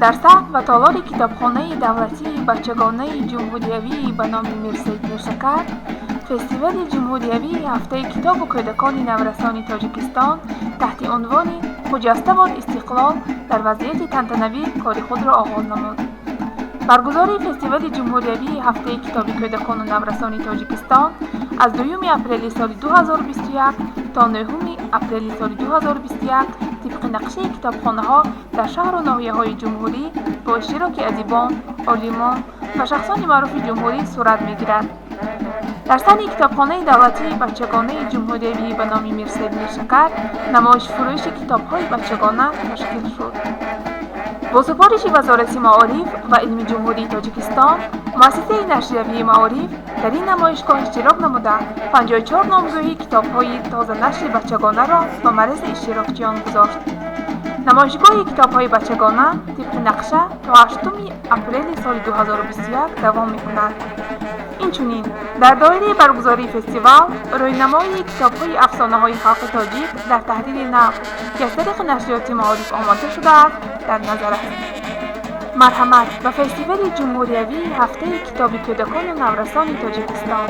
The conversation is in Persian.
در سقف و تالار کتابخانه دولتی بچگانه جمهوریوی به نام میرسید میرشکر، فستیوال جمهوریوی هفته کتاب و کودکان نورستان تاجیکستان تحت عنوان خجسته باد استقلال در وضعیت تنتنوی کار خود را آغاز نمود. برگزاری فستیوال جمهوریوی هفته کتاب کودکان نورستان تاجیکستان از 2 اپریل سال 2021 تا 9 اپریل سال 2021 طبق نقشه کتابخانه‌ها در شهر و ناحیه‌های جمهوری با اشتراک ادیبان، عالمان و شخصان معروف جمهوری صورت می‌گیرد. در سطح کتابخانه دولتی بچگانه جمهوریوی به نام میرسید میرشکر نمایش فروش کتاب‌های بچگانه تشکیل شد. با سفارش وزارت معارف و علم جمهوری تاجیکستان، مؤسسه نشریه معارف در این نمایشگاه اشتراک نموده 54 نامگویی کتاب‌های تازه نشر بچگانه را به معرض اشتراکچیان گذاشت. نمایشگاه کتاب‌های بچگانه طبق نقشه تا 8 اپریل سال 2021 دوام می‌کند. اینچنین در دایره برگزاری فستیوال روینمایی کتاب‌های افسانه‌های خلق تاجیک در تحریر نقد که از طریق نشریات معارف آماده شده است در نظر است. مرحمت و فستیوال جمهوریوی هفته کتاب کودکان نورستان تاجیکستان.